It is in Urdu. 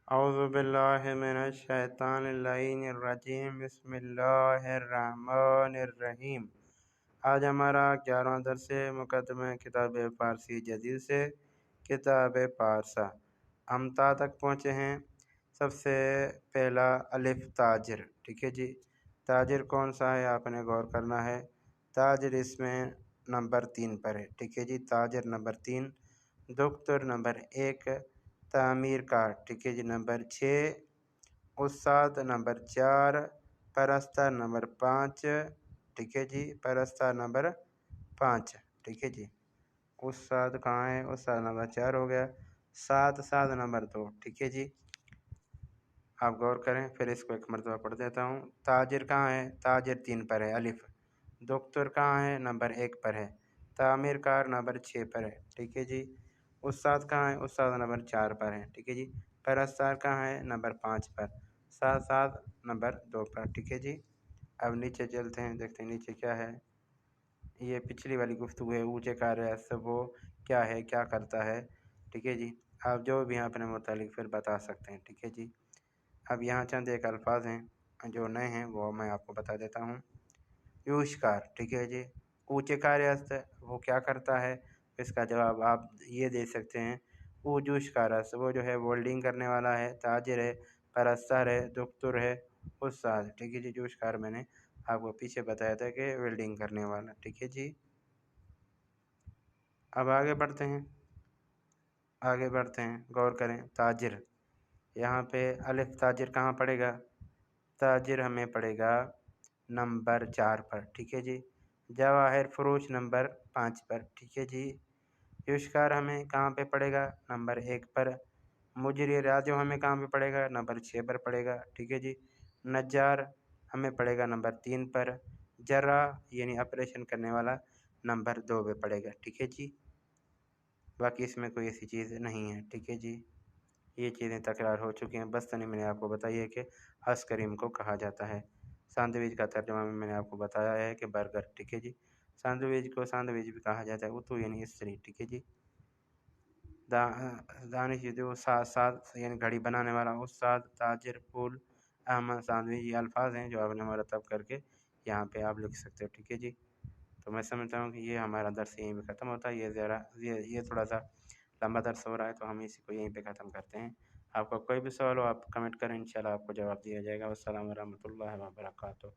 اعوذ باللہ من الشیطان اللعین الرجیم بسم اللہ الرحمن الرحیم۔ آج ہمارا 11واں درس ہے مقدمہ کتاب فارسی جدید سے کتاب پارسا۔ ہم تا تک پہنچے ہیں۔ سب سے پہلا الف تاجر، ٹھیک ہے جی۔ تاجر کون سا ہے آپ نے غور کرنا ہے۔ تاجر اس میں نمبر 3 پر ہے، ٹھیک ہے جی۔ تاجر نمبر 3، دکتور نمبر 1، تعمیر کار، ٹھیک ہے جی، نمبر 6، استاد نمبر 4، پرستار نمبر 5، ٹھیک ہے جی، پرستار نمبر 5، ٹھیک ہے جی۔ استاد کہاں ہے؟ استاد نمبر 4 ہو گیا۔ سات نمبر 2، ٹھیک ہے جی۔ آپ غور کریں، پھر اس کو ایک مرتبہ پڑھ دیتا ہوں۔ تاجر کہاں ہے؟ تاجر 3 پر ہے، الف۔ دکتور کہاں ہے؟ نمبر 1 پر ہے۔ تعمیر کار نمبر 6 پر ہے، ٹھیک ہے جی۔ استاد کہاں ہے؟ استاد نمبر 4 پر ہے، ٹھیک ہے جی۔ پرستار کہاں ہے؟ نمبر 5 پر۔ سات نمبر 2 پر، ٹھیک ہے جی۔ اب نیچے چلتے ہیں، دیکھتے ہیں نیچے کیا ہے۔ یہ پچھلی والی گفتگو ہے، اونچے کاریہ سب وہ کیا ہے، کیا کرتا ہے، ٹھیک ہے جی۔ آپ جو بھی اپنے متعلق پھر بتا سکتے ہیں، ٹھیک ہے جی۔ اب یہاں چند ایک الفاظ ہیں جو نئے ہیں، وہ میں آپ کو بتا دیتا ہوں۔ یوشکار، ٹھیک ہے جی۔ اونچے کاریہ وہ کیا کرتا ہے، اس کا جواب آپ یہ دے سکتے ہیں، اوجوش کارس وہ جو ہے ویلڈنگ کرنے والا ہے۔ تاجر ہے، پرستار ہے، دکتور ہے، استاد، ٹھیک ہے جی۔ جوشکار میں نے آپ کو پیچھے بتایا تھا کہ ویلڈنگ کرنے والا، ٹھیک ہے جی۔ اب آگے بڑھتے ہیں، غور کریں۔ تاجر، یہاں پہ الف تاجر کہاں پڑے گا؟ تاجر ہمیں پڑے گا نمبر 4 پر، ٹھیک ہے جی۔ جواہر فروش نمبر 5 پر، ٹھیک ہے جی۔ یوشکار ہمیں کہاں پہ پڑے گا؟ نمبر 1 پر۔ مجری راجو ہمیں کہاں پہ پڑے گا؟ نمبر 6 پر پڑے گا، ٹھیک ہے جی۔ نجار ہمیں پڑے گا نمبر 3 پر۔ جراح یعنی آپریشن کرنے والا نمبر 2 پہ پڑے گا، ٹھیک ہے جی۔ باقی اس میں کوئی ایسی چیز نہیں ہے، ٹھیک ہے جی۔ یہ چیزیں تکرار ہو چکی ہیں، بستنی میں نے آپ کو بتائی ہے کہ آئس کریم کو کہا جاتا ہے۔ سینڈوچ کا ترجمہ میں نے آپ کو بتایا ہے کہ برگر، ٹھیک ہے جی۔ سینڈوچ کو سینڈوچ بھی کہا جاتا ہے، اتو یعنی استری، ٹھیک ہے جی۔ دانش جو ساتھ یعنی گھڑی بنانے والا، استاد، تاجر، پھول، احمد، سینڈوچ، یہ الفاظ ہیں جو آپ نے مرتب کر کے یہاں پہ آپ لکھ سکتے ہو، ٹھیک ہے جی۔ تو میں سمجھتا ہوں کہ یہ ہمارا درس یہیں پہ ختم ہوتا ہے۔ یہ تھوڑا سا لمبا درس ہو رہا ہے، تو ہم اسی کو یہیں پہ ختم کرتے ہیں۔ آپ کا کوئی بھی سوال ہو آپ کمنٹ کریں، انشاءاللہ آپ کو جواب دیا جائے گا۔ والسلام ورحمۃ اللہ وبرکاتہ۔